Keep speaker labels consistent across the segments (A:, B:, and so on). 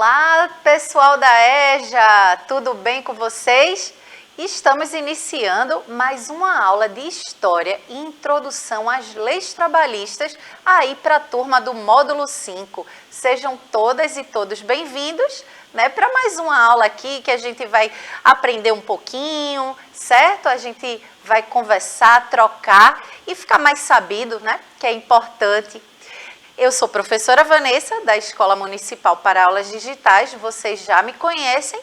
A: Olá, pessoal da EJA, tudo bem com vocês? Estamos iniciando mais uma aula de História e Introdução às Leis Trabalhistas aí para a turma do Módulo 5. Sejam todas e todos bem-vindos, né, para mais uma aula aqui que a gente vai aprender um pouquinho, certo? A gente vai conversar, trocar e ficar mais sabido, né, que é importante. Eu sou professora Vanessa, da Escola Municipal para Aulas Digitais, vocês já me conhecem,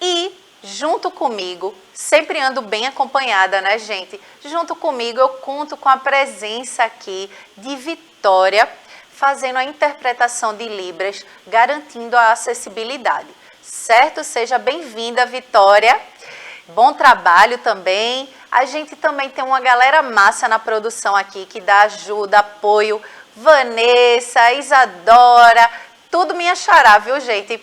A: e junto comigo, sempre ando bem acompanhada, né, gente? Junto comigo eu conto com a presença aqui de Vitória, fazendo a interpretação de Libras, garantindo a acessibilidade. Certo? Seja bem-vinda, Vitória. Bom trabalho também. A gente também tem uma galera massa na produção aqui, que dá ajuda, apoio. Vanessa, Isadora, tudo minha xará, viu, gente?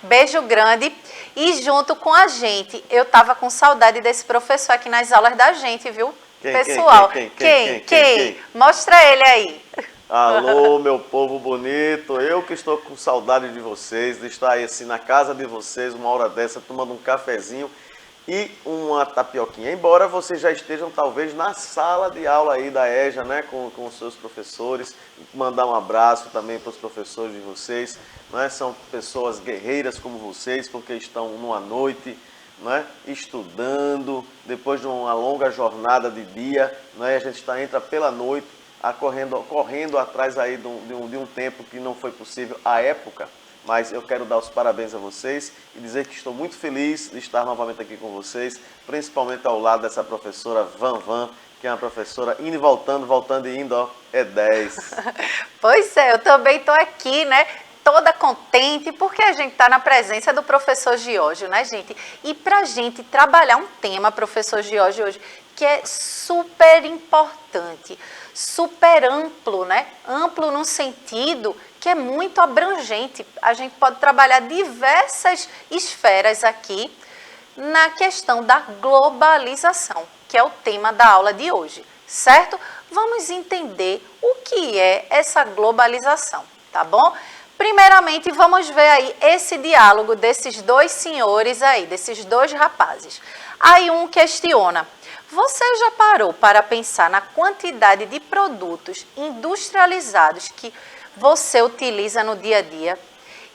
A: Beijo grande. E junto com a gente, eu tava com saudade desse professor aqui nas aulas da gente, viu? Pessoal, quem? Mostra ele aí.
B: Alô, meu povo bonito, eu que estou com saudade de vocês, de estar aí assim na casa de vocês, uma hora dessa, tomando um cafezinho e uma tapioquinha. Embora vocês já estejam talvez na sala de aula aí da EJA, né, com os seus professores, mandar um abraço também para os professores de vocês, né? São pessoas guerreiras como vocês, porque estão numa noite, né, estudando, depois de uma longa jornada de dia, né, a gente entra pela noite, correndo atrás aí de um tempo que não foi possível à época. Mas eu quero dar os parabéns a vocês e dizer que estou muito feliz de estar novamente aqui com vocês, principalmente ao lado dessa professora Van, que é uma professora indo e voltando e indo, ó, é 10.
A: Pois é, eu também estou aqui, né, toda contente, porque a gente está na presença do professor Giorgio, né, gente? E para a gente trabalhar um tema, professor Giorgio, hoje, que é super importante, super amplo, né? Amplo no sentido que é muito abrangente. A gente pode trabalhar diversas esferas aqui na questão da globalização, que é o tema da aula de hoje, certo? Vamos entender o que é essa globalização, tá bom? Primeiramente, vamos ver aí esse diálogo desses dois senhores aí, desses dois rapazes. Aí um questiona: você já parou para pensar na quantidade de produtos industrializados que você utiliza no dia a dia?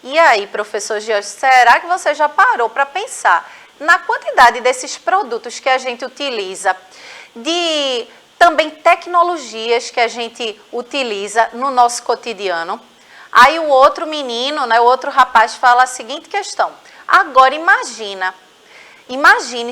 A: E aí, professor Giorgio, será que você já parou para pensar na quantidade desses produtos que a gente utiliza, de também tecnologias que a gente utiliza no nosso cotidiano? Aí o outro menino, né, o outro rapaz fala a seguinte questão: agora imagine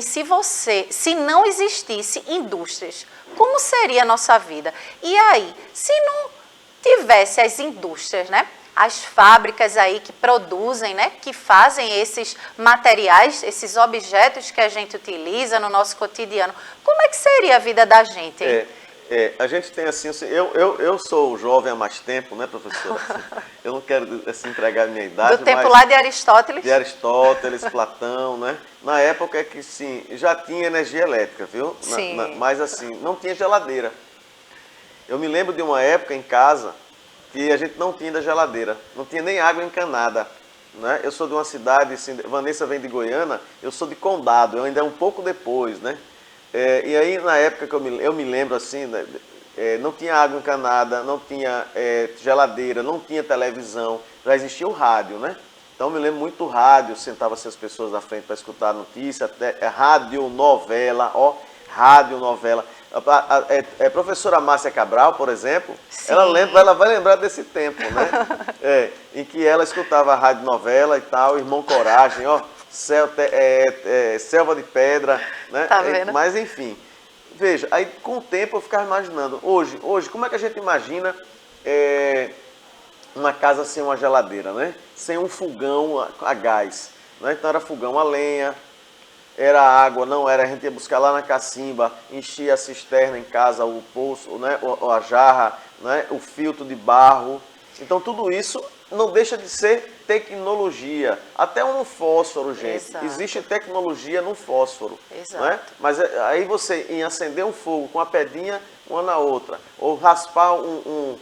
A: se não existisse indústrias, como seria a nossa vida? E aí, se não tivesse as indústrias, né, as fábricas aí que produzem, né, que fazem esses materiais, esses objetos que a gente utiliza no nosso cotidiano, como é que seria a vida da gente, hein?
B: A gente tem assim, eu sou jovem há mais tempo, né, professora? Eu não quero assim, entregar a minha idade,
A: do tempo lá de Aristóteles?
B: De Aristóteles, Platão, né? Na época que sim, já tinha energia elétrica, viu?
A: Sim.
B: Mas assim, não tinha geladeira. Eu me lembro de uma época em casa que a gente não tinha ainda geladeira, não tinha nem água encanada, né? Eu sou de uma cidade, assim, Vanessa vem de Goiânia, eu sou de Condado, eu ainda é um pouco depois, né? E aí, na época que eu me lembro assim, né, não tinha água encanada, não tinha geladeira, não tinha televisão, já existia o rádio, né? Então, eu me lembro muito do rádio, sentava-se as pessoas na frente para escutar a notícia, radionovela, ó, radionovela. A professora Márcia Cabral, por exemplo, ela vai lembrar desse tempo, né? Em que ela escutava a radionovela e tal, Irmão Coragem, ó. Selva de Pedra, né?
A: Tá vendo?
B: Mas enfim, veja, aí com o tempo eu ficava imaginando, hoje como é que a gente imagina uma casa sem uma geladeira, né? Sem um fogão a gás, né? Então era fogão a lenha, era água, não era, a gente ia buscar lá na cacimba, enchia a cisterna em casa, o poço, né? A jarra, né? O filtro de barro. Então tudo isso não deixa de ser tecnologia. Até um fósforo, gente.
A: Exato.
B: Existe tecnologia no fósforo.
A: Exato.
B: Né? Mas aí você, em acender um fogo com a pedrinha uma na outra, ou raspar um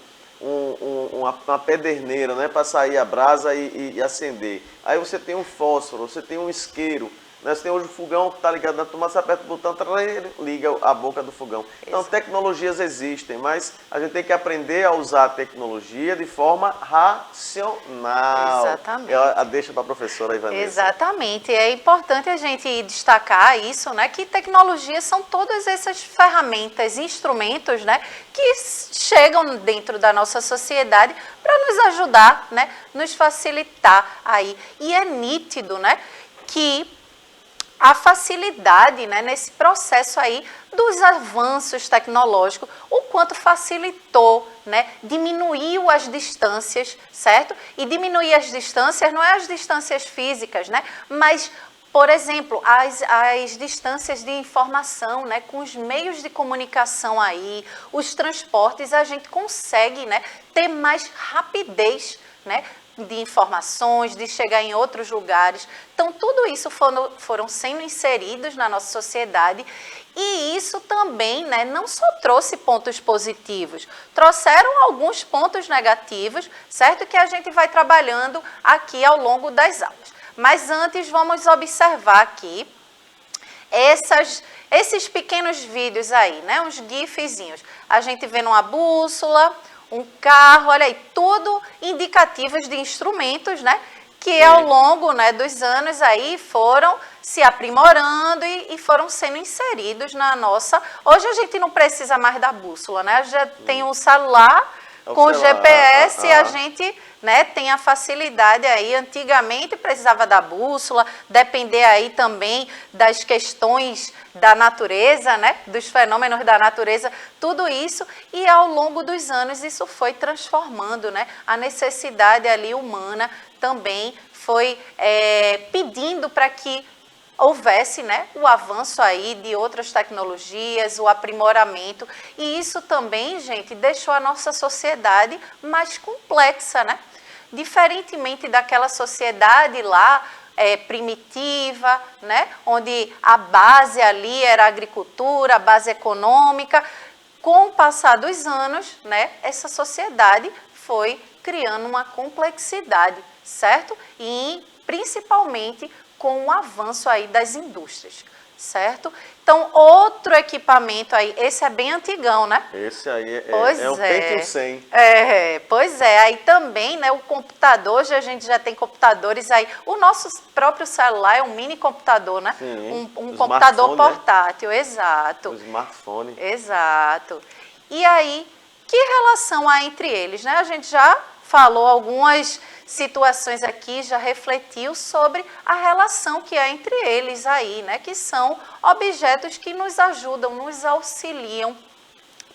B: uma pederneira, né, para sair a brasa e acender. Aí você tem um fósforo, você tem um isqueiro, né? Você tem hoje o fogão que está ligado na tomada, você aperta o botão, ele liga a boca do fogão. Então, tecnologias existem, mas a gente tem que aprender a usar a tecnologia de forma racional.
A: Exatamente.
B: Deixa para a professora Ivanessa.
A: Exatamente. É importante a gente destacar isso, né? Que tecnologias são todas essas ferramentas, instrumentos, né? Que chegam dentro da nossa sociedade para nos ajudar, né? Nos facilitar aí. E é nítido, né? Que a facilidade, né, nesse processo aí dos avanços tecnológicos, o quanto facilitou, né, diminuiu as distâncias, certo? E diminuir as distâncias não é as distâncias físicas, né, mas, por exemplo, as distâncias de informação, né, com os meios de comunicação aí, os transportes, a gente consegue, né, ter mais rapidez, né, de informações, de chegar em outros lugares. Então, tudo isso foram sendo inseridos na nossa sociedade e isso também, né, não só trouxe pontos positivos, trouxeram alguns pontos negativos, certo? Que a gente vai trabalhando aqui ao longo das aulas. Mas antes, vamos observar aqui esses pequenos vídeos aí, né, uns gifzinhos. A gente vê numa bússola, um carro, olha aí, tudo indicativos de instrumentos, né, que ao longo, né, dos anos aí foram se aprimorando e foram sendo inseridos na nossa... Hoje a gente não precisa mais da bússola, né, já tem um celular com o GPS e a gente, né, tem a facilidade aí. Antigamente precisava da bússola, depender aí também das questões da natureza, né, dos fenômenos da natureza, tudo isso, e ao longo dos anos isso foi transformando, né, a necessidade ali humana também foi pedindo para que houvesse, né, o avanço aí de outras tecnologias, o aprimoramento, e isso também, gente, deixou a nossa sociedade mais complexa, né? Diferentemente daquela sociedade lá primitiva, né, onde a base ali era a agricultura, a base econômica. Com o passar dos anos, né, essa sociedade foi criando uma complexidade, certo? E principalmente com o avanço aí das indústrias, certo? Então, outro equipamento aí, esse é bem antigão, né?
B: Esse aí é um Pentium 100.
A: Pois é, aí também, né, o computador, hoje a gente já tem computadores aí, o nosso próprio celular é um mini computador, né?
B: Sim,
A: um computador portátil,
B: né?
A: Exato.
B: O smartphone.
A: Exato. E aí, que relação há entre eles, né? A gente já falou algumas situações aqui, já refletiu sobre a relação que há entre eles aí, né? Que são objetos que nos ajudam, nos auxiliam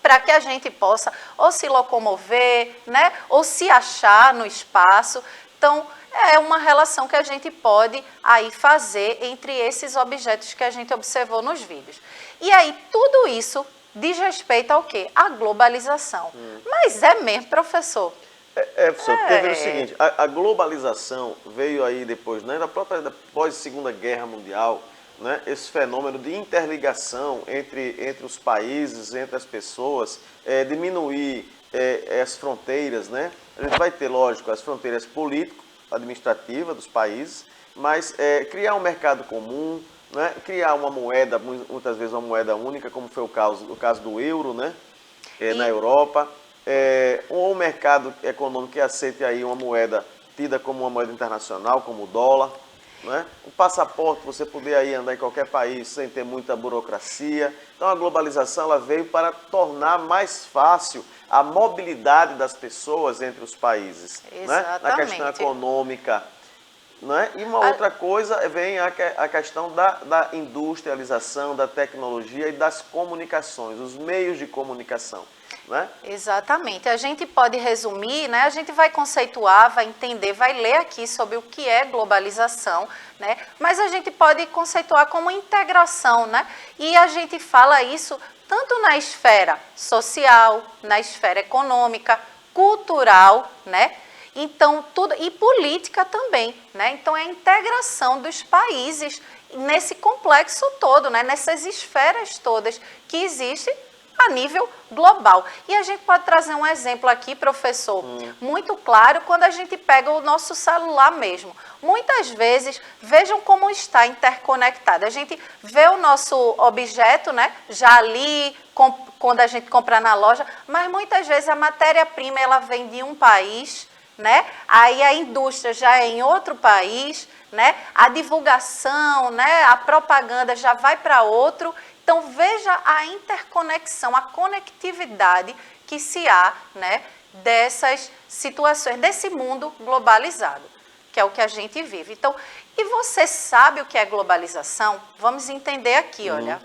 A: para que a gente possa ou se locomover, né? Ou se achar no espaço. Então, é uma relação que a gente pode aí fazer entre esses objetos que a gente observou nos vídeos. E aí, tudo isso diz respeito ao quê? À globalização. Mas é mesmo, professor?
B: Professor, porque veja o seguinte, a globalização veio aí depois, né, após a Segunda Guerra Mundial, né, esse fenômeno de interligação entre os países, entre as pessoas, diminuir as fronteiras, né? A gente vai ter, lógico, as fronteiras político-administrativas dos países, mas criar um mercado comum, né, criar uma moeda, muitas vezes uma moeda única, como foi o caso do euro, né, na Europa. Um mercado econômico que aceite aí uma moeda tida como uma moeda internacional, como o dólar, né? O passaporte, você poder aí andar em qualquer país sem ter muita burocracia. Então a globalização ela veio para tornar mais fácil a mobilidade das pessoas entre os países, né? Na questão econômica. Né? E uma outra coisa vem a questão da industrialização, da tecnologia e das comunicações, os meios de comunicação. Né?
A: Exatamente. A gente pode resumir, né? A gente vai conceituar, vai entender, vai ler aqui sobre o que é globalização, né? Mas a gente pode conceituar como integração, né? E a gente fala isso tanto na esfera social, na esfera econômica, cultural, né? Então, tudo, e política também, né? Então, é a integração dos países nesse complexo todo, né? Nessas esferas todas que existem a nível global. E a gente pode trazer um exemplo aqui, professor, muito claro, quando a gente pega o nosso celular mesmo. Muitas vezes, vejam como está interconectado. A gente vê o nosso objeto, né, já ali, quando a gente compra na loja, mas muitas vezes a matéria-prima ela vem de um país, né? Aí a indústria já é em outro país, né? A divulgação, né? A propaganda já vai para outro. Então veja a interconexão, a conectividade que se há, né? Dessas situações, desse mundo globalizado, que é o que a gente vive. Então, e você sabe o que é globalização? Vamos entender aqui, olha.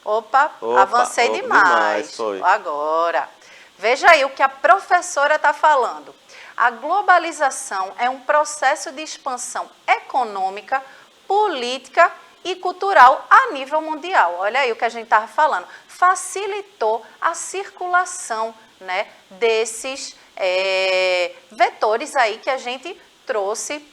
A: Opa, avancei demais.
B: Foi.
A: Agora, veja aí o que a professora está falando. A globalização é um processo de expansão econômica, política e cultural a nível mundial. Olha aí o que a gente estava falando. Facilitou a circulação, né, desses vetores aí que a gente trouxe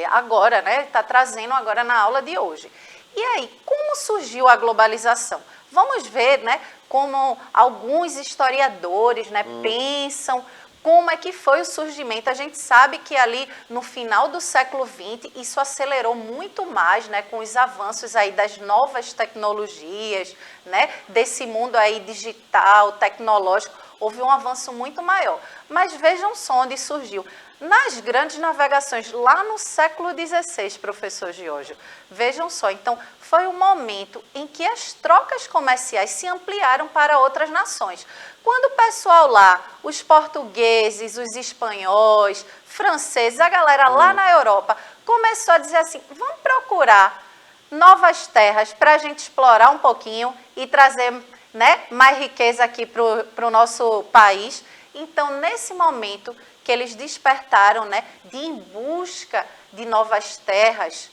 A: agora, né? Está trazendo agora na aula de hoje. E aí, como surgiu a globalização? Vamos ver, né, como alguns historiadores, né, pensam como é que foi o surgimento. A gente sabe que ali no final do século XX isso acelerou muito mais, né, com os avanços aí das novas tecnologias, né, desse mundo aí digital, tecnológico, houve um avanço muito maior. Mas vejam só onde surgiu. Nas grandes navegações, lá no século XVI, professor Giorgio, vejam só, então foi o momento em que as trocas comerciais se ampliaram para outras nações. Quando o pessoal lá, os portugueses, os espanhóis, franceses, a galera lá na Europa, começou a dizer assim, vamos procurar novas terras para a gente explorar um pouquinho e trazer, né, mais riqueza aqui para o nosso país. Então, nesse momento que eles despertaram, né, de em busca de novas terras,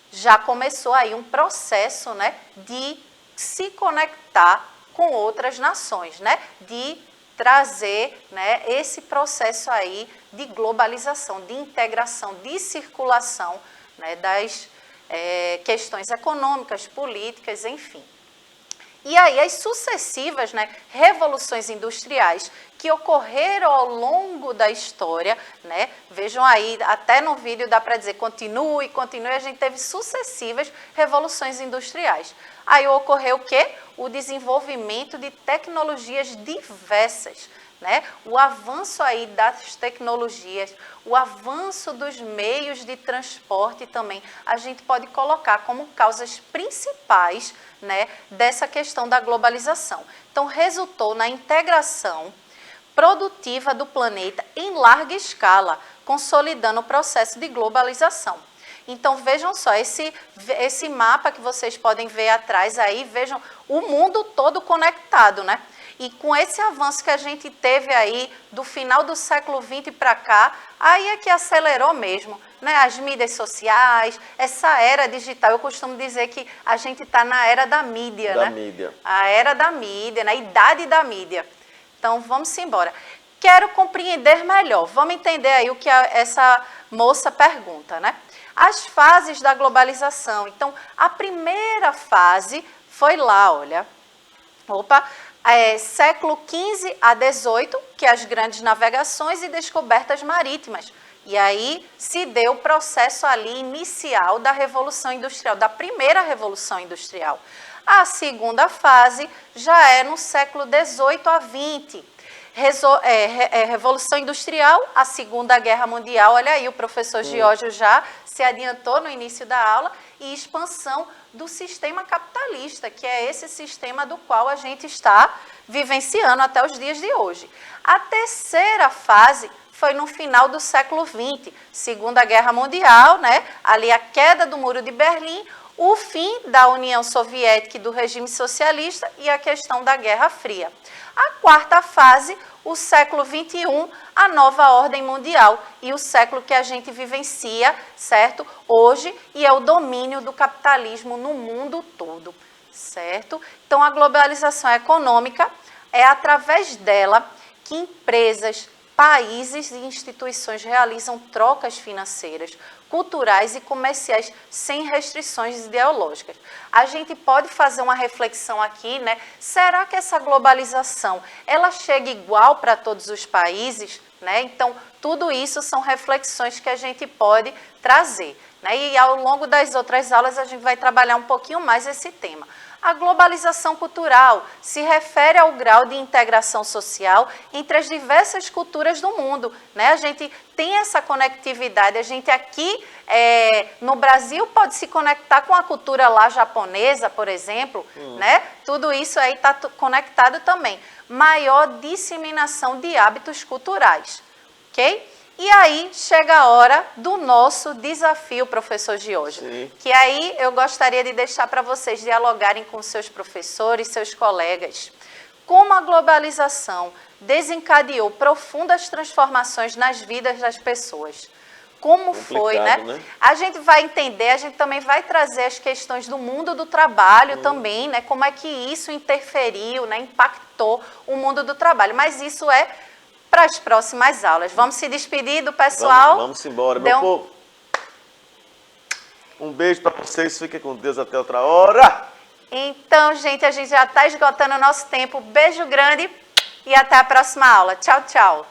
A: já começou aí um processo, né, de se conectar com outras nações, né, de trazer, né, esse processo aí de globalização, de integração, de circulação, né, das questões econômicas, políticas, enfim. E aí as sucessivas, né, revoluções industriais que ocorreram ao longo da história, né, vejam aí, até no vídeo dá para dizer continue, a gente teve sucessivas revoluções industriais. Aí ocorreu o quê? O desenvolvimento de tecnologias diversas, né? O avanço aí das tecnologias, o avanço dos meios de transporte também, a gente pode colocar como causas principais, né, dessa questão da globalização. Então, resultou na integração produtiva do planeta em larga escala, consolidando o processo de globalização. Então, vejam só, esse mapa que vocês podem ver atrás aí, vejam o mundo todo conectado, né? E com esse avanço que a gente teve aí do final do século XX para cá, aí é que acelerou mesmo, né? As mídias sociais, essa era digital. Eu costumo dizer que a gente está na era da mídia, né?
B: Mídia.
A: A era da mídia, na idade da mídia. Então, vamos embora. Quero compreender melhor. Vamos entender aí o que essa moça pergunta, né? As fases da globalização. Então, a primeira fase foi lá, olha. Século XV a XVIII, que é as grandes navegações e descobertas marítimas. E aí se deu o processo ali inicial da Revolução Industrial, da primeira Revolução Industrial. A segunda fase já é no século XVIII a XX. Revolução Industrial, a Segunda Guerra Mundial, olha aí, o professor Giorgio já se adiantou no início da aula, e expansão do sistema capitalista, que é esse sistema do qual a gente está vivenciando até os dias de hoje. A terceira fase foi no final do século XX, Segunda Guerra Mundial, né? Ali a queda do Muro de Berlim, o fim da União Soviética e do regime socialista e a questão da Guerra Fria. A quarta fase, o século XXI, a nova ordem mundial e o século que a gente vivencia, certo? Hoje, e é o domínio do capitalismo no mundo todo, certo? Então, a globalização econômica é através dela que empresas, países e instituições realizam trocas financeiras, culturais e comerciais sem restrições ideológicas. A gente pode fazer uma reflexão aqui, né? Será que essa globalização, ela chega igual para todos os países, né? Então, tudo isso são reflexões que a gente pode trazer, né? E ao longo das outras aulas a gente vai trabalhar um pouquinho mais esse tema. A globalização cultural se refere ao grau de integração social entre as diversas culturas do mundo, né? A gente tem essa conectividade, a gente aqui no Brasil pode se conectar com a cultura lá japonesa, por exemplo, né? Tudo isso aí está conectado também. Maior disseminação de hábitos culturais, ok? E aí chega a hora do nosso desafio, professor de hoje.
B: Sim.
A: Que aí eu gostaria de deixar para vocês dialogarem com seus professores, seus colegas. Como a globalização desencadeou profundas transformações nas vidas das pessoas. Como foi, né? A gente vai entender, a gente também vai trazer as questões do mundo do trabalho também, né? Como é que isso interferiu, né? Impactou o mundo do trabalho. Mas isso é para as próximas aulas. Vamos se despedir do pessoal?
B: Vamos embora, meu povo. Um beijo para vocês, fiquem com Deus até outra hora.
A: Então, gente, a gente já está esgotando o nosso tempo. Beijo grande e até a próxima aula. Tchau, tchau.